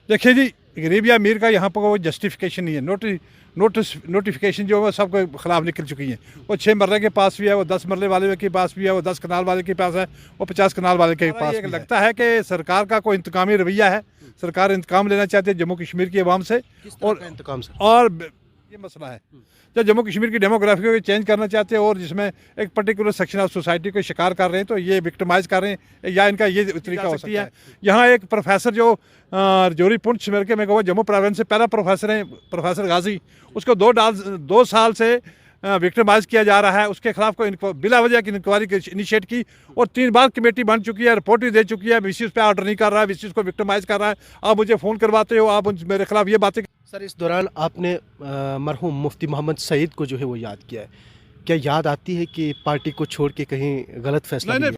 देखिए जी, गरीब या अमीर का यहाँ पर कोई जस्टिफिकेशन नहीं है। नोटिफिकेशन जो है सबके खिलाफ निकल चुकी हैं। वो 6 मरले के पास भी है, वो 10 मरले वाले के पास भी है, वो 10 कनाल वाले के पास है, वो 50 कनाल वाले के पास भी लगता है कि सरकार का कोई इंतकामी रवैया है। सरकार इंतकाम लेना चाहती है जम्मू कश्मीर की आवाम से। और ये मसला है जब जम्मू कश्मीर की डेमोग्राफी को चेंज करना चाहते हैं और जिसमें एक पर्टिकुलर सेक्शन ऑफ सोसाइटी को शिकार कर रहे हैं, तो ये विक्टिमाइज कर रहे हैं या इनका ये तरीका हो सकता है। यहाँ एक प्रोफेसर जो रजौरी पुंछ मिलके में जम्मू प्रोविंस से पहला प्रोफेसर है, प्रोफेसर गाजी, उसको 2 साल से विक्टिमाइज किया जा रहा है। उसके खिलाफ कोई बिला वजह की इंक्वायरी इनिशिएट की और 3 बार कमेटी बन चुकी है, रिपोर्ट भी दे चुकी है। वीसी उस पर ऑर्डर नहीं कर रहा है, वीसी उसको विक्टिमाइज कर रहा है। आप मुझे फ़ोन करवाते हो, आप मेरे खिलाफ ये बातें। सर, इस दौरान आपने मरहूम मुफ्ती मोहम्मद सईद को जो है वो याद किया है। क्या याद आती है कि पार्टी को छोड़ के कहीं गलत फैसला नहीं?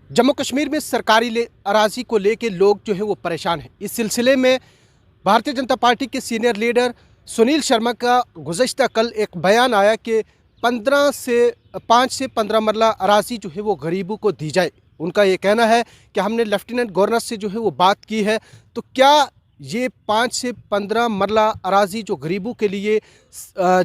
जम्मू कश्मीर में सरकारी अराजी को लेके लोग जो है वो परेशान हैं। इस सिलसिले में भारतीय जनता पार्टी के सीनियर लीडर सुनील शर्मा का गुज़श्ता कल एक बयान आया कि 5 से 15 मरला अराजी जो है वो गरीबों को दी जाए। उनका ये कहना है कि हमने लेफ्टिनेंट गवर्नर से जो है वो बात की है, तो क्या ये 5 से 15 मरला अराजी जो गरीबों के लिए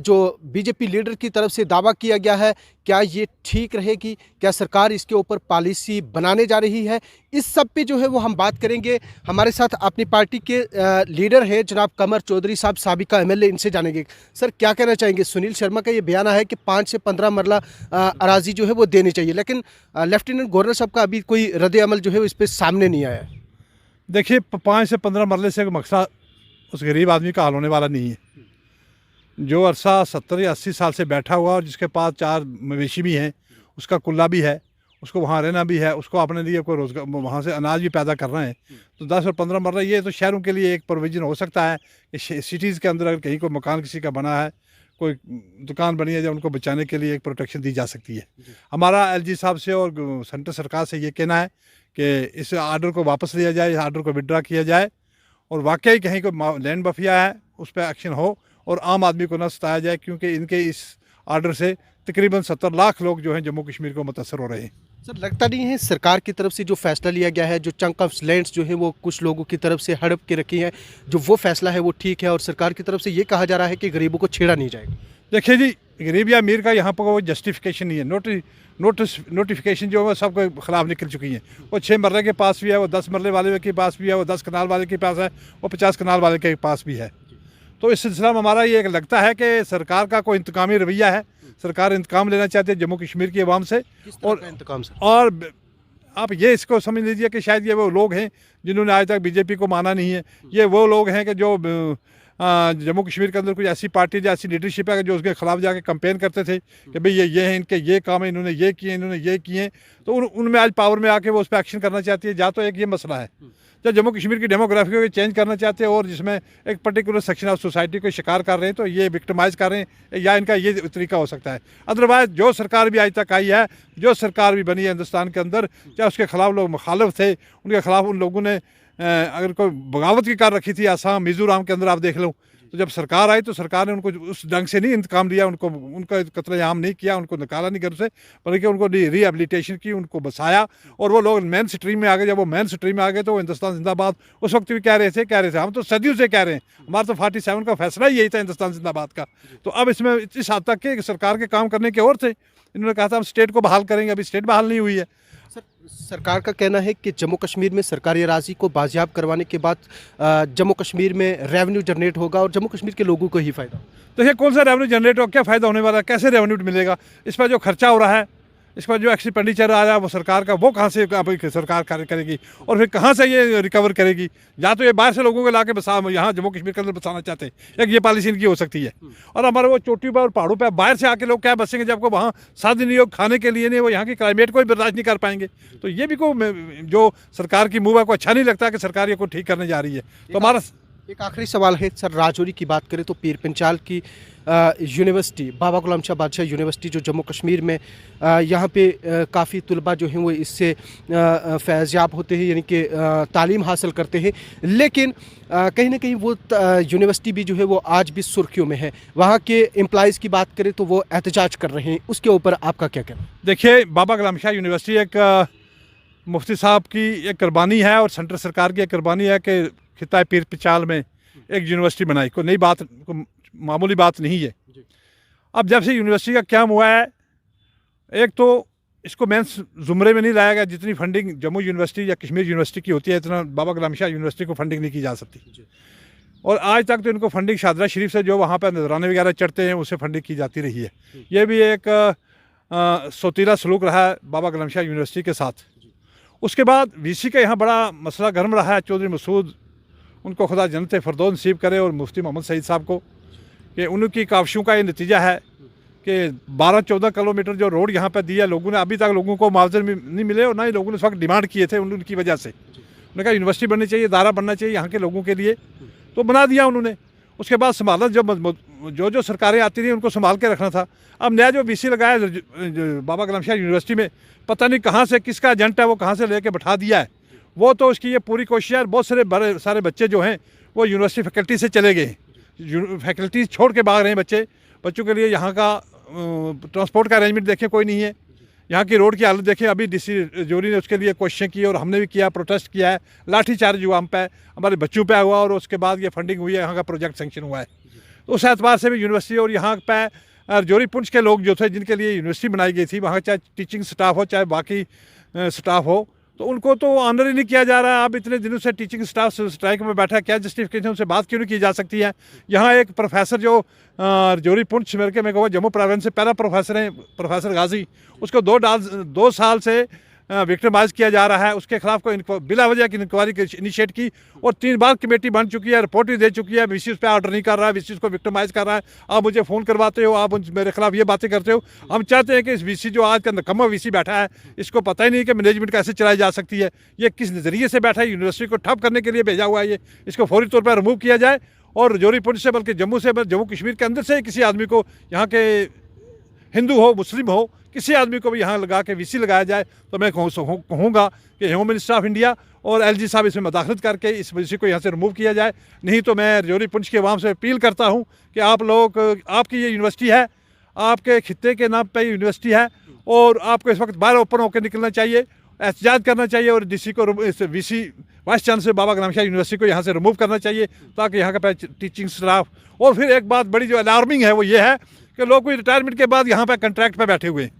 जो बीजेपी लीडर की तरफ से दावा किया गया है, क्या ये ठीक रहेगी? क्या सरकार इसके ऊपर पॉलिसी बनाने जा रही है? इस सब पे जो है वो हम बात करेंगे। हमारे साथ अपनी पार्टी के लीडर है जनाब कमर चौधरी साहब, साबिका एमएलए, इनसे जानेंगे। सर, क्या कहना चाहेंगे? सुनील शर्मा का ये बयान है कि 5 से 15 मरला अराजी जो है वो देनी चाहिए, लेकिन लेफ्टिनेंट गवर्नर साहब का अभी कोई रद्द अमल जो है इस पर सामने नहीं आया है। देखिए, 5 से 15 मरले से मकसद उस गरीब आदमी का हल होने वाला नहीं है। जो अरसा 70 या 80 साल से बैठा हुआ और जिसके पास 4 मवेशी भी हैं, उसका कुल्ला भी है, उसको वहाँ रहना भी है, उसको अपने लिए कोई रोज़गार, वहाँ से अनाज भी पैदा कर रहे हैं, तो 10 और 15 मरले ये तो शहरों के लिए एक प्रोविज़न हो सकता है कि सिटीज़ के अंदर अगर कहीं कोई मकान किसी का बना है, कोई दुकान बनी है, जब उनको बचाने के लिए एक प्रोटेक्शन दी जा सकती है। हमारा एलजी साहब से और सेंट्रल सरकार से ये कहना है कि इस आर्डर को वापस लिया जाए, इस आर्डर को विड्रा किया जाए और वाकई कहीं को लैंड माफिया है उस पर एक्शन हो और आम आदमी को न सताया जाए, क्योंकि इनके इस आर्डर से तकरीबन 70 लाख लोग जो हैं जम्मू कश्मीर को मुतासर हो रहे हैं। सर, लगता नहीं है सरकार की तरफ से जो फैसला लिया गया है, जो चंक ऑफ लैंड्स जो है वो कुछ लोगों की तरफ से हड़प के रखी है, जो वो फैसला है वो ठीक है और सरकार की तरफ से ये कहा जा रहा है कि गरीबों को छेड़ा नहीं जाएगा? देखिए जी, गरीब या अमीर का यहाँ पर कोई जस्टिफिकेशन नहीं है। नोटिफिकेशन जो है सबके खिलाफ निकल चुकी हैं। वो 6 मरले के पास भी है, वो 10 मरले वाले के पास भी है, वो 10 कनाल वाले के पास है, वो 50 कनाल वाले के पास भी है। तो इस सिलसिला में हमारा ये लगता है कि सरकार का कोई इंतकामी रवैया है। सरकार इंतकाम लेना चाहती है जम्मू कश्मीर की आवाम से। और आप ये इसको समझ लीजिए कि शायद ये वो लोग हैं जिन्होंने आज तक बीजेपी को माना नहीं है। ये वो लोग हैं कि जो जम्मू कश्मीर के अंदर कुछ ऐसी पार्टी या ऐसी लीडरशिप है जो उसके खिलाफ जाके कंपेन करते थे कि भाई ये हैं, इनके ये काम है, इन्होंने ये किए, इन्होंने ये किए, तो उनमें आज पावर में आके वो उस पर एक्शन करना चाहती है। या तो एक ये मसला है जब जम्मू कश्मीर की डेमोग्राफी को चेंज करना चाहते हैं और जिसमें एक पर्टिकुलर सेक्शन ऑफ सोसाइटी को शिकार कर रहे हैं, तो ये विक्टिमाइज कर रहे हैं या इनका ये तरीका हो सकता है। अदरवाइज जो सरकार भी आज तक आई है, जो सरकार भी बनी है हिंदुस्तान के अंदर, चाहे उसके खिलाफ लोग मुखालिफ थे, उनके खिलाफ उन लोगों ने अगर कोई बगावत की कर रखी थी आसाम मिज़ोरम के अंदर आप देख लो, तो जब सरकार आई तो सरकार ने उनको उस ढंग से नहीं इंतकाम लिया, उनका कत्लेआम नहीं किया, उनको निकाला नहीं घर से, बल्कि उनको रिहेबिलिटेशन की, उनको बसाया और वो लोग मेन स्ट्रीम में आ गए। जब वो मेन स्ट्रीम में आ गए तो वो हिंदुस्तान जिंदाबाद उस वक्त भी कह रहे थे हम तो सदियों से कह रहे हैं। हमारा तो 47 का फैसला ही यही था हिंदुस्तान जिंदाबाद का। तो अब इसमें इस हद तक के सरकार के काम करने के और थे। इन्होंने कहा था हम स्टेट को बहाल करेंगे, अभी स्टेट बहाल नहीं हुई है। सर, सरकार का कहना है कि जम्मू कश्मीर में सरकारी अराजी को बाजियाब करवाने के बाद जम्मू कश्मीर में रेवेन्यू जनरेट होगा और जम्मू कश्मीर के लोगों को ही फ़ायदा। देखिए, कौन सा रेवेन्यू जनरेट हो, क्या फ़ायदा होने वाला है, कैसे रेवेन्यू मिलेगा? इस पर जो खर्चा हो रहा है, इस पर जो एक्सपेंडिचर आ रहा है वो सरकार का, वो कहाँ से सरकार कार्य करेगी और फिर कहाँ से ये रिकवर करेगी? या तो ये बाहर से लोगों को ला के बसा यहाँ जम्मू कश्मीर के अंदर बसाना चाहते हैं, एक ये पॉलिसी इनकी हो सकती है। और हमारे वो चोटी पर और पहाड़ों पर बाहर से आके लोग क्या बसेंगे जब को वहाँ साधन नहीं हो, खाने के लिए नहीं, वो यहाँ की क्लाइमेट को भी बर्दाश्त नहीं कर पाएंगे। तो ये भी को जो सरकार की मूव है को अच्छा नहीं लगता कि सरकार ये को ठीक करने जा रही है। तो हमारा एक आखिरी सवाल है सर, राजौरी की बात करें तो पीर पंचाल की यूनिवर्सिटी, बाबा गुलाम शाह बादशाह यूनिवर्सिटी जो जम्मू कश्मीर में यहाँ पे काफ़ी तलबा जो हैं वो इससे फैज़याब होते हैं, यानी कि तालीम हासिल करते हैं, लेकिन कहीं ना कहीं वो यूनिवर्सिटी भी जो है वो आज भी सुर्खियों में है। वहाँ के एम्प्लॉइज़ की बात करें तो वो एहतजाज कर रहे हैं, उसके ऊपर आपका क्या कहना? देखिए, बाबा गुलाम शाह यूनिवर्सिटी एक मुफ्ती साहब की एक कुर्बानी है और सेंट्रल सरकार की एक कुर्बानी है कि खिता पीर पिचाल में एक यूनिवर्सिटी बनाई, कोई नई बात, कोई मामूली बात नहीं है। अब जब से यूनिवर्सिटी का क्या हुआ है, एक तो इसको मेन जुमरे में नहीं लाया गया। जितनी फंडिंग जम्मू यूनिवर्सिटी या कश्मीर यूनिवर्सिटी की होती है, इतना बाबा गुलाम शाह यूनिवर्सिटी को फंडिंग नहीं की जा सकती। और आज तक तो इनको फंडिंग शादरा शरीफ से जो वहाँ पर नजराने वगैरह चढ़ते हैं उससे फंडिंग की जाती रही है। ये भी एक सोतीला सलूक रहा है बाबा गुलाम शाह यूनिवर्सिटी के साथ। उसके बाद वीसी का यहाँ बड़ा मसला गर्म रहा है। चौधरी मसूद, उनको खुदा जन्नत फ़िरदौस नसीब करे, और मुफ्ती मोहम्मद सईद साहब को, कि उनकी काविशों का ये नतीजा है कि 12-14 किलोमीटर जो रोड यहाँ पर दिया लोगों ने, अभी तक लोगों को मुआवजे नहीं मिले, और ना ही लोगों ने उस वक्त डिमांड किए थे उनकी वजह से। उन्होंने कहा यूनिवर्सिटी बननी चाहिए, इदारा बनना चाहिए यहाँ के लोगों के लिए, तो बना दिया उन्होंने। उसके बाद संभालना, जो सरकारें आती रही उनको संभाल के रखना था। अब नया जो वीसी लगाया बाबा गुलाम शाह यूनिवर्सिटी में, पता नहीं कहाँ से किसका एजेंट है, वो कहाँ से लेके बैठा दिया है। वो तो उसकी ये पूरी कोशिश है। बहुत सारे बच्चे जो हैं वो यूनिवर्सिटी फैकल्टी से चले गए, फैकल्टी छोड़ के भाग रहे हैं बच्चों के लिए यहाँ का ट्रांसपोर्ट का अरेंजमेंट देखें कोई नहीं है। यहाँ की रोड की हालत देखें। अभी डीसी जोरी ने उसके लिए कोशिशें की और हमने भी किया, प्रोटेस्ट किया है, लाठीचार्ज हुआ हम पे, हमारे बच्चों पे हुआ, और उसके बाद ये फंडिंग हुई है, यहाँ का प्रोजेक्ट सेंक्शन हुआ है। तो उस एतबार से भी यूनिवर्सिटी और यहाँ पे जोरी पुंछ के लोग जो थे जिनके लिए यूनिवर्सिटी बनाई गई थी, वहाँ चाहे टीचिंग स्टाफ हो चाहे बाकी स्टाफ हो, तो उनको तो ऑनर ही नहीं किया जा रहा है। अब इतने दिनों से टीचिंग स्टाफ स्ट्राइक में बैठा है, क्या जस्टिफिकेशन उनसे बात क्यों नहीं की जा सकती है। यहाँ एक प्रोफेसर जो जोरी पुंछ मेरे को जम्मू प्रोविंस से पहला प्रोफेसर है, प्रोफेसर गाजी, उसको 2 साल से विक्टिमाइज किया जा रहा है। उसके खिलाफ कोई बिला वजह की इंक्वायरी इनिशिएट की, और 3 बार कमेटी बन चुकी है, रिपोर्ट भी दे चुकी है। वीसी उस पर ऑर्डर नहीं कर रहा है, वीसी उसको विक्टिमाइज कर रहा है। आप मुझे फ़ोन करवाते हो, आप मेरे खिलाफ ये बातें करते हो। हम चाहते हैं कि इस वीसी जो आज का नकम्मा वीसी बैठा है, इसको पता ही नहीं कि मैनेजमेंट कैसे चलाई जा सकती है, ये किस नज़रिए से बैठा है, यूनिवर्सिटी को ठप करने के लिए भेजा हुआ है ये। इसको फौरी तौर पर रिमूव किया जाए, और जोरी पुंछ से बल्कि जम्मू कश्मीर के अंदर से किसी आदमी को, यहाँ के हिंदू हो मुस्लिम हो, किसी आदमी को भी यहाँ लगा के वीसी लगाया जाए। तो मैं कहूँगा कि होम मिनिस्टर ऑफ इंडिया और एलजी साहब इसमें मदाखलत करके इस वीसी को यहाँ से रिमूव किया जाए। नहीं तो मैं जोरी पुंछ के अवाम से अपील करता हूँ कि आप लोग, आपकी ये यूनिवर्सिटी है, आपके खित्ते के नाम पर यूनिवर्सिटी है, और आपको इस वक्त बाहर ओपन होकर निकलना चाहिए, एहतजाज करना चाहिए, और डीसी को, इस VC vice chancellor Baba Ghulam Shah university को यहाँ से रिमूव करना चाहिए, ताकि यहाँ का टीचिंग स्टाफ। और फिर एक बात बड़ी जो अलार्मिंग है वो ये है कि लोग कोई रिटायरमेंट के बाद यहाँ पर कंट्रैक्ट पर बैठे हुए हैं,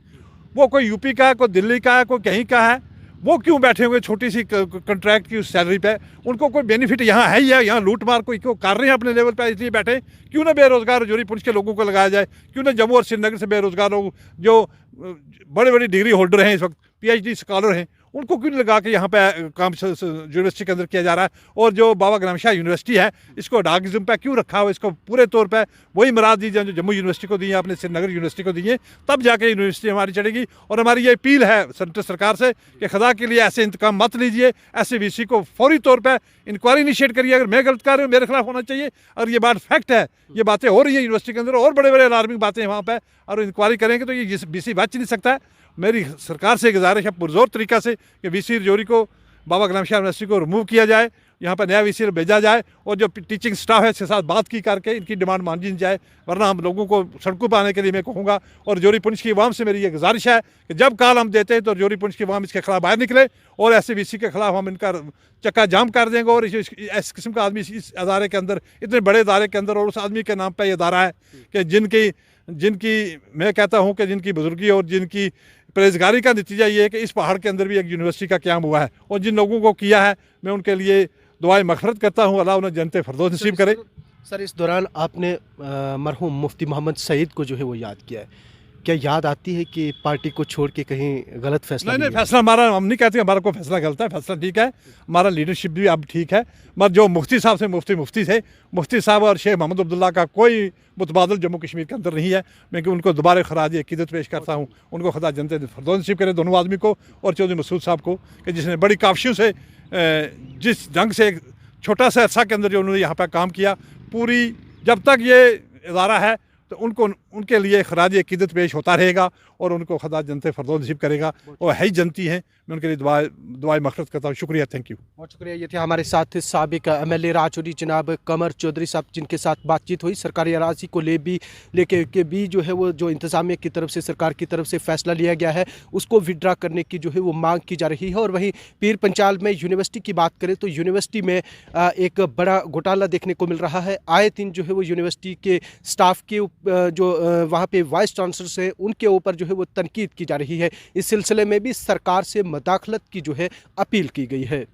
वो कोई यूपी का है, कोई दिल्ली का है, कोई कहीं का है, वो क्यों बैठे हुए छोटी सी कंट्रैक्ट की उस सैलरी पे। उनको कोई बेनिफिट यहाँ है ही है, यहाँ लूट मार कोई क्यों कर रहे हैं अपने लेवल पे, इसलिए बैठे। क्यों ना बेरोज़गार जोरी पुंछ के लोगों को लगाया जाए, क्यों ना जम्मू और श्रीनगर से बेरोज़गार लोग जो बड़े बड़ी डिग्री होल्डर हैं, इस वक्त PhD स्कॉलर हैं, उनको क्यों लगा के यहाँ पे काम यूनिवर्सिटी के अंदर किया जा रहा है। और जो बाबा गुलाम शाह यूनिवर्सिटी है, इसको डाकिज्म पे क्यों रखा हो, इसको पूरे तौर पे वही मराद दी जाए जो जम्मू यूनिवर्सिटी को दी है, आपने श्रीनगर यूनिवर्सिटी को दी है, तब जाके यूनिवर्सिटी हमारी चढ़ेगी। और हमारी ये अपील है सेंट्रल सरकार से कि खुदा के लिए ऐसे इंतकाम मत लीजिए, ऐसे वीसी को फौरी तौर पर इंक्वायरी इनिशिएट करिए। अगर मैं गलत कर रहा हूँ, मेरे खिलाफ होना चाहिए। और ये बात फैक्ट है, ये बातें हो रही है यूनिवर्सिटी के अंदर, और बड़े बड़े अलार्मिंग बातें हैं वहाँ पर, और इंक्वायरी करेंगे तो ये वीसी बच नहीं सकता है। मेरी सरकार से गुजारिश है पुरजोर तरीक़ा से कि वीसी जोरी को, बाबा गुलाम शाह यूनिवर्सिटी को रिमूव किया जाए, यहाँ पर नया वीसी भेजा जाए, और जो टीचिंग स्टाफ है इसके साथ बात की करके इनकी डिमांड मान जाए, वरना हम लोगों को सड़कों पर आने के लिए मैं कहूँगा। और जोरी पुंछ की अवाम से मेरी ये गुजारिश है कि जब कॉल हम देते हैं तो जोरी पुंछ की अवाम इसके खिलाफ बाहर निकले, और ऐसे वीसी के खिलाफ हम इनका चक्का जाम कर देंगे। और इस किस्म का आदमी इस अदारे के अंदर, इतने बड़े अदारे के अंदर, और उस आदमी के नाम पर यह अदारा है कि जिनकी मैं कहता हूँ कि जिनकी बुजुर्गी और जिनकी परहेजगारी का नतीजा ये है कि इस पहाड़ के अंदर भी एक यूनिवर्सिटी का क़याम हुआ है। और जिन लोगों को किया है, मैं उनके लिए दुआएं मग़फ़िरत करता हूँ, अल्लाह उन्हें जन्नत फ़िरदौस नसीब करे। सर, इस दौरान आपने मरहूम मुफ्ती मोहम्मद सईद को जो है वो याद किया है, क्या याद आती है कि पार्टी को छोड़ के कहीं गलत फैसला? नहीं, फैसला हमारा, हम नहीं कहते हमारा कोई फैसला गलत है, फैसला ठीक है, हमारा लीडरशिप भी अब ठीक है। मगर जो मुफ्ती साहब से मुफ्ती थे, मुफ्ती साहब और शेख मोहम्मद अब्दुल्ला का कोई मुतबादल जम्मू कश्मीर के अंदर नहीं है। मैं उनको दोबारा खराज अकीदत पेश करता हूँ, उनको खुदा जन्नत फ़िरदौस नसीब करे, दोनों आदमी को और चौधरी मसूद साहब को, कि जिसने बड़ी काविशों से, जिस ढंग से एक छोटा सा अरसा के अंदर जो उन्होंने यहाँ पर काम किया, पूरी जब तक ये इदारा है तो तो उनको उनके लिए खराज अकीदत पेश होता रहेगा और उनको खुदा जनते फरदौल नसीब करेगा। वो है ही जनती हैं, मैं उनके लिए दुआएं मग़फ़िरत करता हूँ। शुक्रिया, थैंक यू। बहुत शुक्रिया। ये थे हमारे साथ साबिक MLA राजौरी जनाब कमर चौधरी साहब, जिनके साथ बातचीत हुई। सरकारी अराज़ी को लेके के भी जो है वो जो इंतज़ामिया की तरफ से, सरकार की तरफ से फ़ैसला लिया गया है, उसको विड्रा करने की जो है वो मांग की जा रही है। और वहीं पीर पंचाल में यूनिवर्सिटी की बात करें तो यूनिवर्सिटी में एक बड़ा घोटाला देखने को मिल रहा है। आए दिन जो है वो यूनिवर्सिटी के स्टाफ के जो वहाँ पे वाइस चांसलर्स हैं, उनके ऊपर जो है वो तनकीद की जा रही है। इस सिलसिले में भी सरकार से मदाखलत की जो है अपील की गई है।